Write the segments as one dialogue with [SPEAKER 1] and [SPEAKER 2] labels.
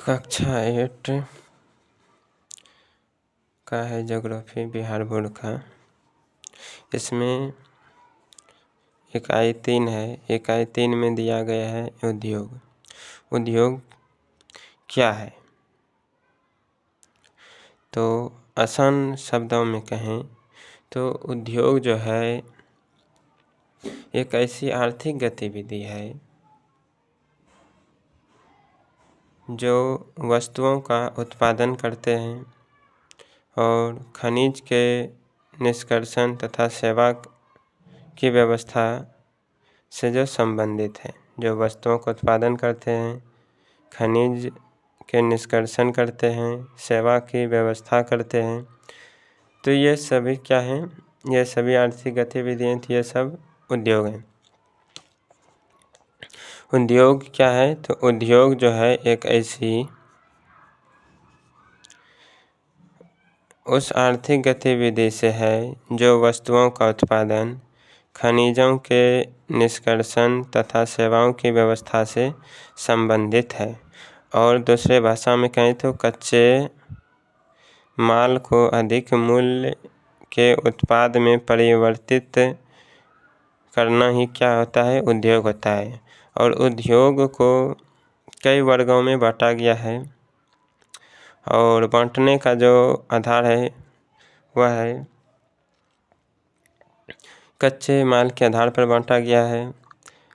[SPEAKER 1] कक्षा 8 का है ज्योग्राफी बिहार बोर्ड का। इसमें इकाई 3 है। इकाई 3 में दिया गया है उद्योग। उद्योग क्या है? तो आसान शब्दों में कहें तो उद्योग जो है एक ऐसी आर्थिक गतिविधि है जो वस्तुओं का उत्पादन करते हैं और खनिज के निष्कर्षण तथा सेवा की व्यवस्था से जो संबंधित है। जो वस्तुओं का उत्पादन करते हैं, खनिज के निष्कर्षण करते हैं, सेवा की व्यवस्था करते हैं, तो ये सभी क्या हैं? ये सभी आर्थिक गतिविधियाँ थी, ये सब उद्योग हैं। उद्योग क्या है? तो उद्योग जो है एक ऐसी उस आर्थिक गतिविधि से है जो वस्तुओं का उत्पादन, खनिजों के निष्कर्षण तथा सेवाओं की व्यवस्था से संबंधित है। और दूसरे भाषा में कहें तो कच्चे माल को अधिक मूल्य के उत्पाद में परिवर्तित करना ही क्या होता है? उद्योग होता है। और उद्योग को कई वर्गों में बांटा गया है और बांटने का जो आधार है वह है कच्चे माल के आधार पर बांटा गया है,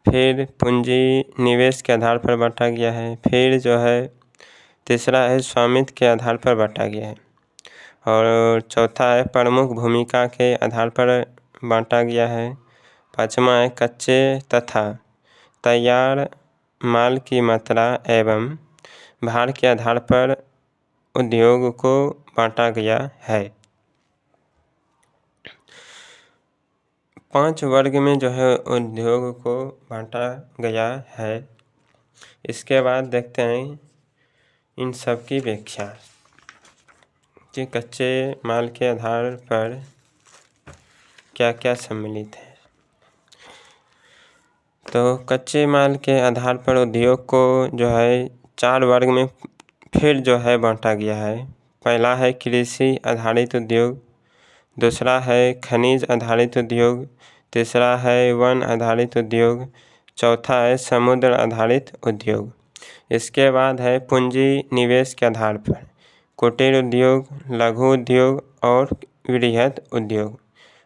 [SPEAKER 1] फिर पूंजी निवेश के आधार पर बांटा गया है, फिर जो है तीसरा है स्वामित्व के आधार पर बांटा गया है और चौथा है प्रमुख भूमिका के आधार पर बांटा गया है। पाँचवा है कच्चे तथा तैयार माल की मात्रा एवं भार के आधार पर उद्योग को बांटा गया है। 5 वर्ग में जो है उद्योग को बांटा गया है। इसके बाद देखते हैं इन सब की व्याख्या कि कच्चे माल के आधार पर क्या क्या सम्मिलित है। तो कच्चे माल के आधार पर उद्योग को जो है 4 वर्ग में फिर जो है बांटा गया है। पहला है कृषि आधारित उद्योग, दूसरा है खनिज आधारित उद्योग, तीसरा है वन आधारित उद्योग, चौथा है समुद्र आधारित उद्योग। इसके बाद है पूंजी निवेश के आधार पर कुटीर उद्योग, लघु उद्योग और वृहद उद्योग।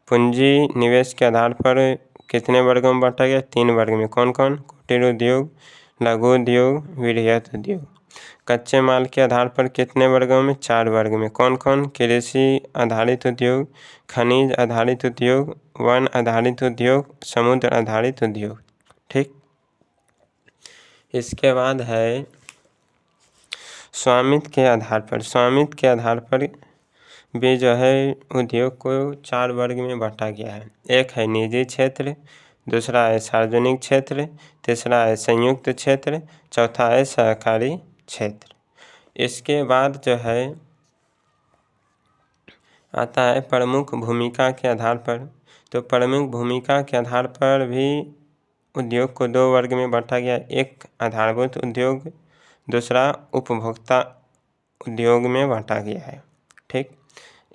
[SPEAKER 1] पूंजी निवेश के आधार पर कितने वर्गों में बांटा गया? 3 वर्ग में। कौन कौन? कुटीर उद्योग, लघु उद्योग, वृहद उद्योग। कच्चे माल के आधार पर कितने वर्गों में? 4 वर्ग में। कौन कौन? कृषि आधारित उद्योग, खनिज आधारित उद्योग, वन आधारित उद्योग, समुद्र आधारित उद्योग। ठीक। इसके बाद है स्वामित्व के आधार पर। स्वामित्व के आधार पर भी जो है उद्योग को 4 वर्ग में बांटा गया है। एक है निजी क्षेत्र, दूसरा है सार्वजनिक क्षेत्र, तीसरा है संयुक्त क्षेत्र, चौथा है सहकारी क्षेत्र। इसके बाद जो है आता है प्रमुख भूमिका के आधार पर। तो प्रमुख भूमिका के आधार पर भी उद्योग को 2 वर्ग में बांटा गया। एक आधारभूत उद्योग, दूसरा उपभोक्ता उद्योग में बांटा गया है। ठीक।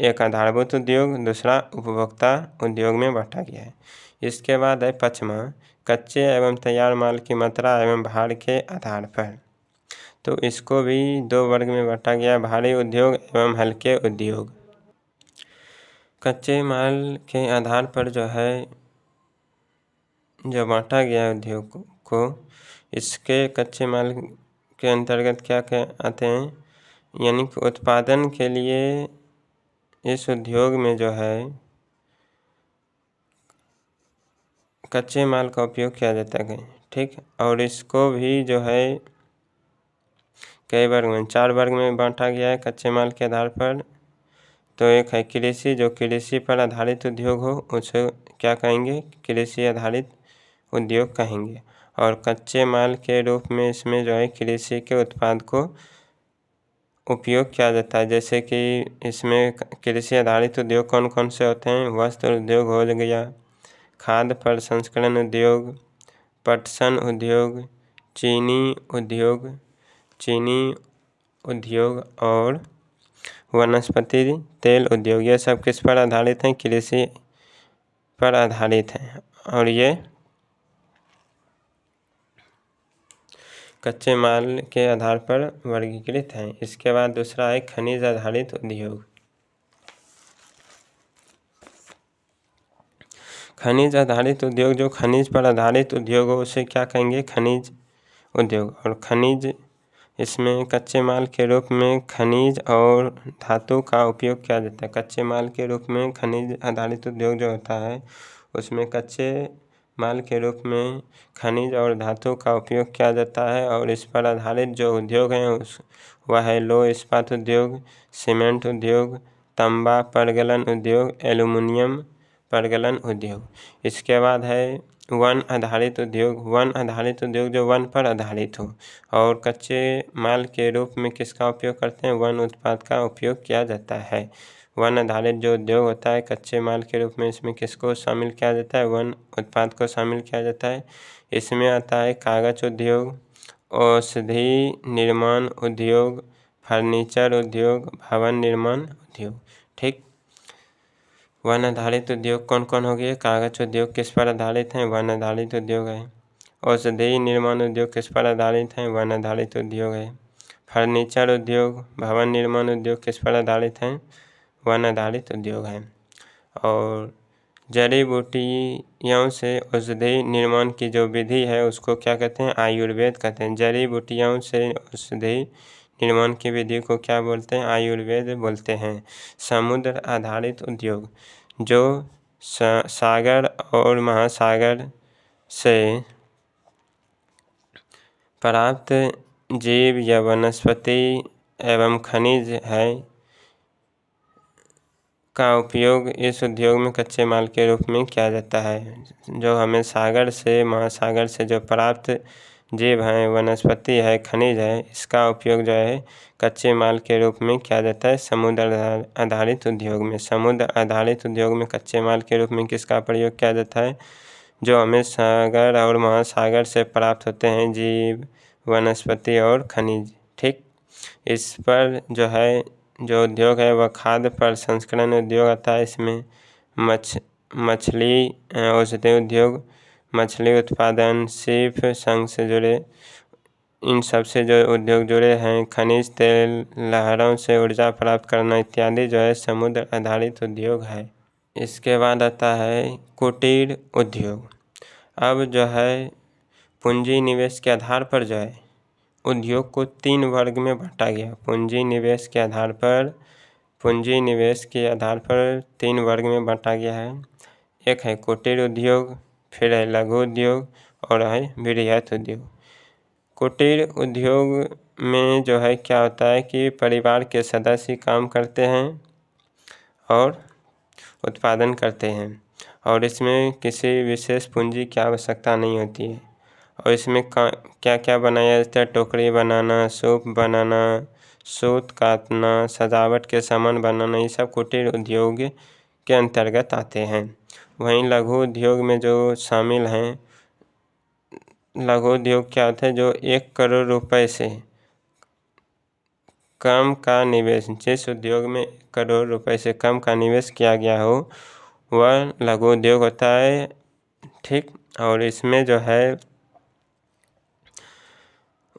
[SPEAKER 1] एक आधारभूत उद्योग, दूसरा उपभोक्ता उद्योग में बांटा गया है। इसके बाद है पाँचवा कच्चे एवं तैयार माल की मात्रा एवं भार के आधार पर। तो इसको भी 2 वर्ग में बांटा गया, भारी उद्योग एवं हल्के उद्योग। कच्चे माल के आधार पर जो है जो बांटा गया उद्योग को, इसके कच्चे माल के अंतर्गत क्या क्या आते हैं? यानी कि उत्पादन के लिए इस उद्योग में जो है कच्चे माल का उपयोग किया जाता है। ठीक। और इसको भी जो है कई वर्ग में 4 वर्ग में बांटा गया है कच्चे माल के आधार पर। तो एक है कृषि, जो कृषि पर आधारित उद्योग हो उसे क्या कहेंगे? कृषि आधारित उद्योग कहेंगे। और कच्चे माल के रूप में इसमें जो है कृषि के उत्पाद को उपयोग किया जाता है। जैसे कि इसमें कृषि आधारित उद्योग कौन कौन से होते हैं? वस्त्र उद्योग हो गया, खाद्य प्रसंस्करण उद्योग, पटसन उद्योग, चीनी उद्योग, चीनी उद्योग और वनस्पति तेल उद्योग, ये सब किस पर आधारित हैं? कृषि पर आधारित हैं और ये कच्चे माल के आधार पर वर्गीकृत हैं। इसके बाद दूसरा है खनिज आधारित उद्योग। खनिज आधारित उद्योग, जो खनिज पर आधारित उद्योग हो उसे क्या कहेंगे? खनिज उद्योग। और खनिज, इसमें कच्चे माल के रूप में खनिज और धातु का उपयोग किया जाता है। कच्चे माल के रूप में खनिज आधारित उद्योग जो होता है उसमें कच्चे माल के रूप में खनिज और धातु का उपयोग किया जाता है। और इस पर आधारित जो उद्योग हैं वह है लौह इस्पात उद्योग, सीमेंट उद्योग, तांबा परगलन उद्योग, एल्युमिनियम परगलन उद्योग। इसके बाद है वन आधारित उद्योग। वन आधारित उद्योग, जो वन पर आधारित हो और कच्चे माल के रूप में किसका उपयोग करते हैं? वन उत्पाद का उपयोग किया जाता है। वन आधारित जो उद्योग होता है कच्चे माल के रूप में, इसमें किसको शामिल किया जाता है? वन उत्पाद को शामिल किया जाता है। इसमें आता है कागज उद्योग, औषधि निर्माण उद्योग, फर्नीचर उद्योग, भवन निर्माण उद्योग। ठीक, वन आधारित उद्योग कौन कौन हो गए? कागज उद्योग किस पर आधारित हैं? वन आधारित उद्योग है। औषधि निर्माण उद्योग किस पर आधारित हैं? वन आधारित उद्योग है। फर्नीचर उद्योग, भवन निर्माण उद्योग किस पर आधारित हैं? वन आधारित उद्योग है। और जड़ी बूटियों से औषधि निर्माण की जो विधि है उसको क्या कहते हैं? आयुर्वेद कहते हैं। जड़ी बूटियों से औषधि निर्माण की विधि को क्या बोलते हैं? आयुर्वेद बोलते हैं। समुद्र आधारित उद्योग, जो सागर और महासागर से प्राप्त जीव या वनस्पति एवं खनिज है का उपयोग इस उद्योग में कच्चे माल के रूप में किया जाता है। जो हमें सागर से महासागर से जो प्राप्त जीव हैं, वनस्पति है, खनिज है, इसका उपयोग जो है कच्चे माल के रूप में किया जाता है समुद्र आधारित उद्योग में। समुद्र आधारित उद्योग में कच्चे माल के रूप में किसका प्रयोग किया जाता है? जो हमें सागर और महासागर से प्राप्त होते हैं जीव, वनस्पति और खनिज। ठीक, इस पर जो है जो उद्योग है वह खाद्य प्रसंस्करण उद्योग आता है। इसमें मछली औषधि उद्योग, मछली उत्पादन, सीप संघ से जुड़े, इन सब से जो उद्योग जुड़े हैं, खनिज तेल, लहरों से ऊर्जा प्राप्त करना इत्यादि जो है समुद्र आधारित उद्योग है। इसके बाद आता है कुटीर उद्योग। अब जो है पूंजी निवेश के आधार पर जो है उद्योग को 3 वर्ग में बांटा गया। पूंजी निवेश के आधार पर 3 वर्ग में बांटा गया है। एक है कुटीर उद्योग, फिर है लघु उद्योग और है वृहत उद्योग। कुटीर उद्योग में जो है क्या होता है कि परिवार के सदस्य काम करते हैं और उत्पादन करते हैं और इसमें किसी विशेष पूंजी की आवश्यकता नहीं होती है। और इसमें क्या क्या बनाया जाता है? टोकरी बनाना, सूप बनाना, सूत काटना, सजावट के सामान बनाना, ये सब कुटीर उद्योग के अंतर्गत आते हैं। वहीं लघु उद्योग में जो शामिल हैं, लघु उद्योग क्या होता है? जो 1 करोड़ रुपए से कम का निवेश, जिस उद्योग में 1 करोड़ रुपए से कम का निवेश किया गया हो वह लघु उद्योग होता है। ठीक, और इसमें जो है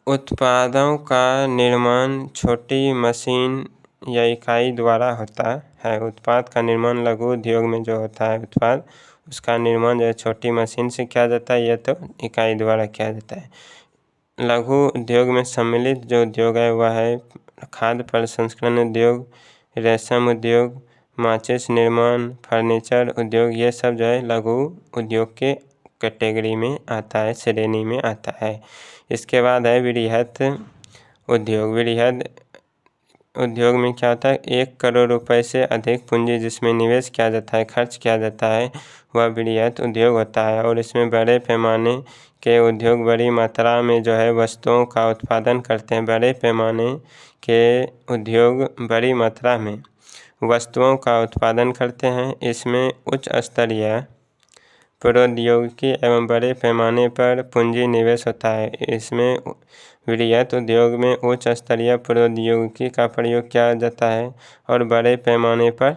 [SPEAKER 1] उत्पादों का निर्माण छोटी मशीन या इकाई द्वारा होता है। उत्पाद का निर्माण लघु उद्योग में जो होता है उत्पाद, उसका निर्माण जो है छोटी मशीन से किया जाता है या तो इकाई द्वारा किया जाता है। लघु उद्योग में सम्मिलित जो उद्योग है वह है खाद्य प्रसंस्करण उद्योग, रेशम उद्योग, माचिस निर्माण, फर्नीचर उद्योग। ये सब जो है लघु उद्योग के कैटेगरी में आता है, श्रेणी में आता है। इसके बाद है वृहत उद्योग। वृहत उद्योग में क्या होता है? 1 करोड़ रुपए से अधिक पूंजी जिसमें निवेश किया जाता है, खर्च किया जाता है, वह वृहत उद्योग होता है। और इसमें बड़े पैमाने के उद्योग बड़ी मात्रा में जो है वस्तुओं का उत्पादन करते हैं। बड़े पैमाने के उद्योग बड़ी मात्रा में वस्तुओं का उत्पादन करते हैं। इसमें उच्च स्तरीय प्रौद्योगिकी एवं बड़े पैमाने पर पूंजी निवेश होता है। इसमें वृहत उद्योग में उच्च स्तरीय प्रौद्योगिकी का प्रयोग किया जाता है और बड़े पैमाने पर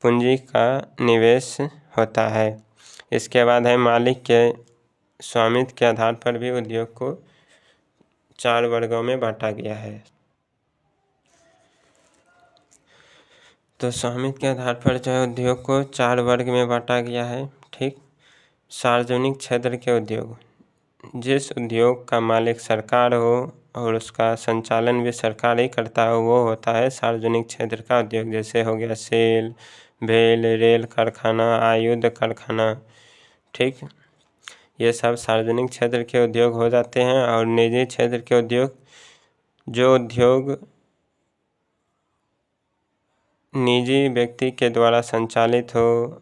[SPEAKER 1] पूंजी का निवेश होता है। इसके बाद है मालिक के स्वामित्व के आधार पर भी उद्योग को 4 वर्गों में बांटा गया है। तो स्वामित्व के आधार पर जो है उद्योग को 4 वर्ग में बांटा गया है। ठीक। सार्वजनिक क्षेत्र के उद्योग, जिस उद्योग का मालिक सरकार हो और उसका संचालन भी सरकार ही करता हो, वो होता है सार्वजनिक क्षेत्र का उद्योग। जैसे हो गया सेल, भेल, रेल कारखाना, आयुध कारखाना। ठीक। ये सब सार्वजनिक क्षेत्र के उद्योग हो जाते हैं। और निजी क्षेत्र के उद्योग, जो उद्योग निजी व्यक्ति के द्वारा संचालित हो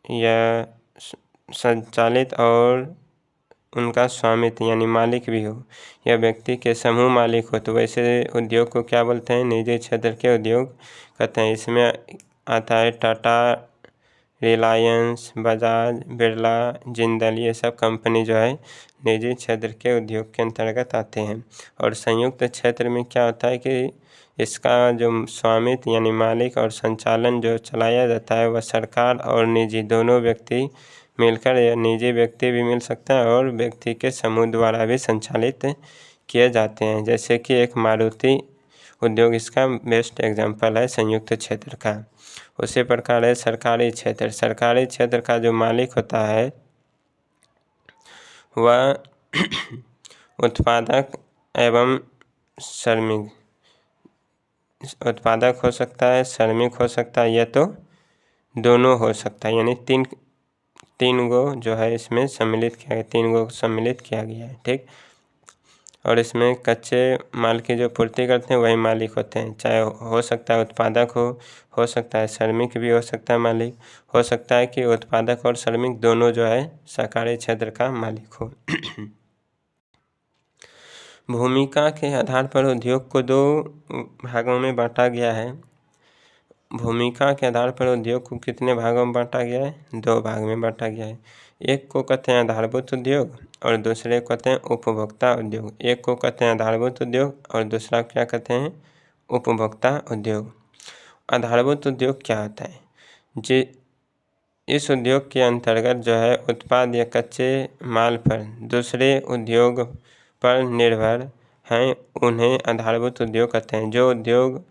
[SPEAKER 1] या संचालित और उनका स्वामित्व यानी मालिक भी हो या व्यक्ति के समूह मालिक हो, तो वैसे उद्योग को क्या बोलते हैं? निजी क्षेत्र के उद्योग कहते हैं। इसमें आता है टाटा, रिलायंस, बजाज, बिरला, जिंदल, ये सब कंपनी जो है निजी क्षेत्र के उद्योग के अंतर्गत आते हैं। और संयुक्त क्षेत्र में क्या होता है कि इसका जो स्वामित्व यानी मालिक और संचालन जो चलाया जाता है वह सरकार और निजी दोनों व्यक्ति मिलकर, या निजी व्यक्ति भी मिल सकता है और व्यक्ति के समूह द्वारा भी संचालित किए जाते हैं। जैसे कि एक मारुति उद्योग इसका बेस्ट एग्जाम्पल है संयुक्त क्षेत्र का। उसी प्रकार है सरकारी क्षेत्र। सरकारी क्षेत्र का जो मालिक होता है वह उत्पादक एवं श्रमिक, उत्पादक हो सकता है, श्रमिक हो सकता है, या तो दोनों हो सकता है। यानी तीन गो जो है इसमें सम्मिलित किया गया, 3 गो सम्मिलित किया गया है। ठीक। और इसमें कच्चे माल की जो पूर्ति करते हैं वही मालिक होते हैं। चाहे हो सकता है उत्पादक हो सकता है श्रमिक भी हो सकता है मालिक, हो सकता है कि उत्पादक और श्रमिक दोनों जो है सरकारी क्षेत्र का मालिक हो। भूमिका के आधार पर उद्योग को 2 भागों में बांटा गया है। भूमिका के आधार पर उद्योग को कितने भागों में बांटा गया है? 2 भाग में बांटा गया है। एक को कहते हैं आधारभूत उद्योग और दूसरे को कहते हैं उपभोक्ता उद्योग। एक को कहते हैं आधारभूत उद्योग और दूसरा क्या कहते हैं? उपभोक्ता उद्योग। आधारभूत उद्योग क्या होता है? इस उद्योग के अंतर्गत जो है उत्पाद या कच्चे माल पर दूसरे उद्योग पर निर्भर हैं, उन्हें आधारभूत उद्योग कहते हैं। जो उद्योग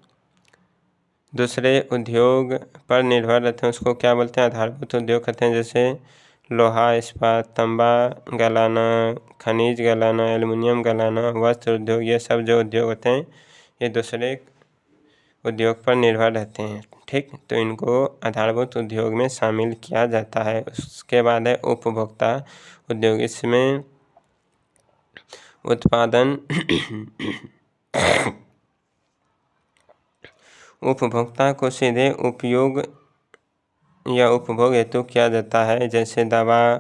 [SPEAKER 1] दूसरे उद्योग पर निर्भर रहते हैं उसको क्या बोलते हैं? आधारभूत उद्योग कहते हैं। जैसे लोहा, इस्पात, तांबा गलाना, खनिज गलाना, एल्युमिनियम गलाना, वस्त्र उद्योग, ये सब जो उद्योग होते हैं ये दूसरे उद्योग पर निर्भर रहते हैं। ठीक। तो इनको आधारभूत उद्योग में शामिल किया जाता है। उसके बाद है उपभोक्ता उद्योग। इसमें उत्पादन उपभोक्ता को सीधे उपयोग या उपभोग हेतु किया जाता है। जैसे दवा,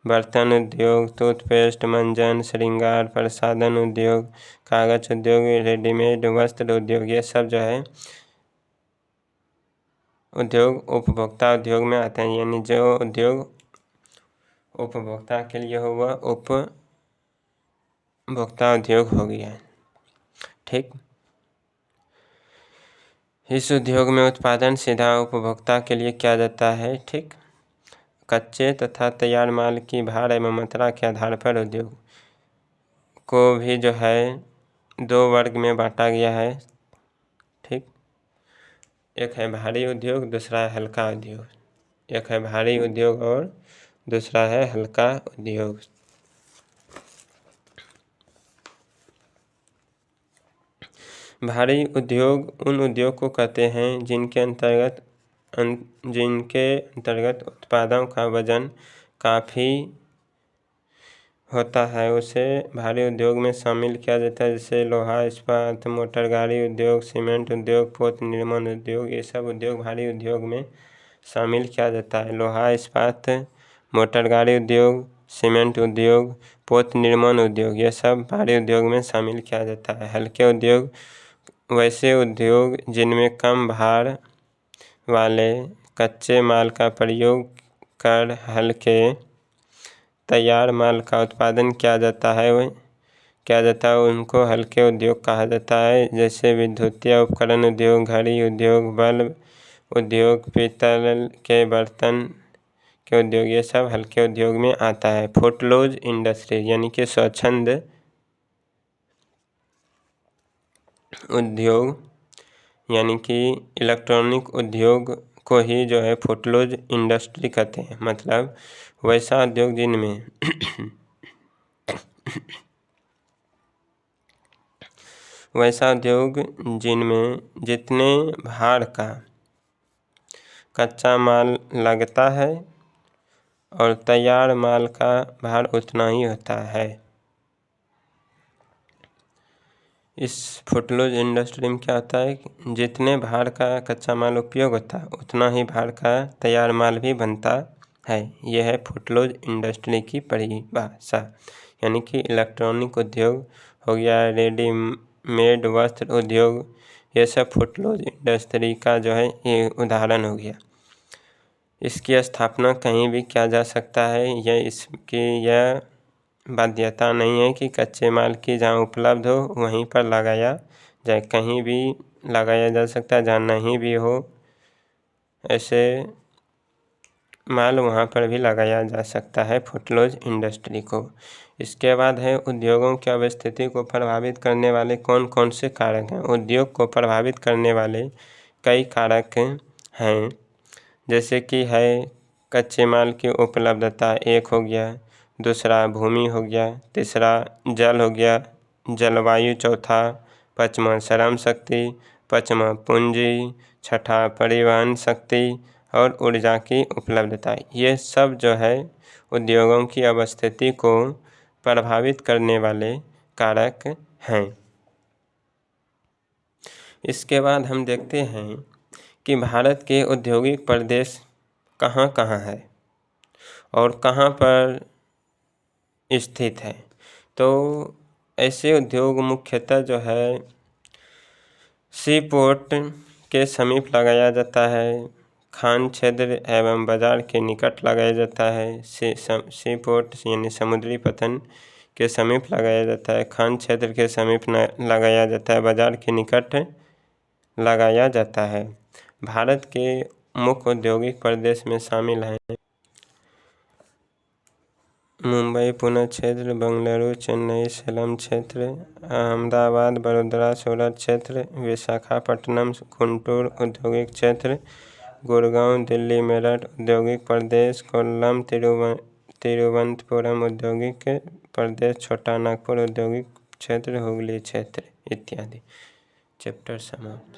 [SPEAKER 1] बर्तन उद्योग, टूथपेस्ट, मंजन, श्रृंगार, प्रसाधन उद्योग, कागज उद्योग, रेडीमेड वस्त्र उद्योग, ये सब जो है उद्योग उपभोक्ता उद्योग में आते हैं। यानी जो उद्योग उपभोक्ता के लिए हो वह उपभोक्ता उद्योग हो गया है। ठीक। इस उद्योग में उत्पादन सीधा उपभोक्ता के लिए किया जाता है। ठीक। कच्चे तथा तैयार माल की भार एवं मात्रा के आधार पर उद्योग को भी जो है 2 वर्ग में बांटा गया है। ठीक। एक है भारी उद्योग, दूसरा है हल्का उद्योग। एक है भारी उद्योग और दूसरा है हल्का उद्योग। भारी उद्योग उन उद्योग को कहते हैं जिनके अंतर्गत उत्पादों का वजन काफ़ी होता है, उसे भारी उद्योग में शामिल किया जाता है। जैसे लोहा, इस्पात, मोटर गाड़ी उद्योग, सीमेंट उद्योग, पोत निर्माण उद्योग, ये सब उद्योग भारी उद्योग में शामिल किया जाता है। लोहा, इस्पात, मोटर गाड़ी उद्योग, सीमेंट उद्योग, पोत निर्माण उद्योग, ये सब भारी उद्योग में शामिल किया जाता है। हल्के उद्योग वैसे उद्योग जिनमें कम भार वाले कच्चे माल का प्रयोग कर हल्के तैयार माल का उत्पादन किया जाता है उनको हल्के उद्योग कहा जाता है। जैसे विद्युतीय उपकरण उद्योग, घड़ी उद्योग, बल्ब उद्योग, पीतल के बर्तन के उद्योग, ये सब हल्के उद्योग में आता है। फुटलोज इंडस्ट्री यानी कि स्वच्छंद उद्योग यानी कि इलेक्ट्रॉनिक उद्योग को ही जो है फुटलोज इंडस्ट्री कहते हैं। मतलब वैसा उद्योग जिनमें जितने भार का कच्चा माल लगता है और तैयार माल का भार उतना ही होता है। इस फुटलोज इंडस्ट्री में क्या होता है, जितने भार का कच्चा माल उपयोग होता है उतना ही भार का तैयार माल भी बनता है। यह है फुटलोज इंडस्ट्री की परिभाषा। यानी कि इलेक्ट्रॉनिक उद्योग हो गया, रेडीमेड वस्त्र उद्योग, ये सब फुटलोज इंडस्ट्री का जो है ये उदाहरण हो गया। इसकी स्थापना कहीं भी किया जा सकता है। यह बाध्यता नहीं है कि कच्चे माल की जहाँ उपलब्ध हो वहीं पर लगाया जाए, कहीं भी लगाया जा सकता है। जहाँ नहीं भी हो ऐसे माल वहाँ पर भी लगाया जा सकता है फुटलोज इंडस्ट्री को। इसके बाद है उद्योगों की अवस्थिति को प्रभावित करने वाले कौन कौन से कारक हैं। उद्योग को प्रभावित करने वाले कई कारक हैं, जैसे कि है कच्चे माल की उपलब्धता एक हो गया, दूसरा भूमि हो गया, तीसरा जल हो गया, जलवायु चौथा, पाँचवा श्रम शक्ति, पाँचवा पूंजी, छठा परिवहन शक्ति और ऊर्जा की उपलब्धता। ये सब जो है उद्योगों की अवस्थिति को प्रभावित करने वाले कारक हैं। इसके बाद हम देखते हैं कि भारत के औद्योगिक प्रदेश कहाँ कहाँ है और कहाँ पर स्थित है। तो ऐसे उद्योग मुख्यतः जो है सी पोर्ट के समीप लगाया जाता है, खान क्षेत्र एवं बाजार के निकट लगाया जाता है। सी पोर्ट यानी समुद्री पतन के समीप लगाया जाता है, खान क्षेत्र के समीप लगाया जाता है, बाजार के निकट लगाया जाता है। भारत के मुख्य औद्योगिक प्रदेश में शामिल हैं मुंबई पुणे क्षेत्र, बेंगलुरु, चेन्नई, सेलम क्षेत्र, अहमदाबाद, बड़ोदरा, सूरत क्षेत्र, विशाखापट्टनम, गुंटूर औद्योगिक क्षेत्र, गुड़गांव, दिल्ली, मेरठ औद्योगिक प्रदेश, कोल्लम, तिरुवनंतपुरम औद्योगिक प्रदेश, छोटा नागपुर औद्योगिक क्षेत्र, हुगली क्षेत्र इत्यादि। चैप्टर समाप्त।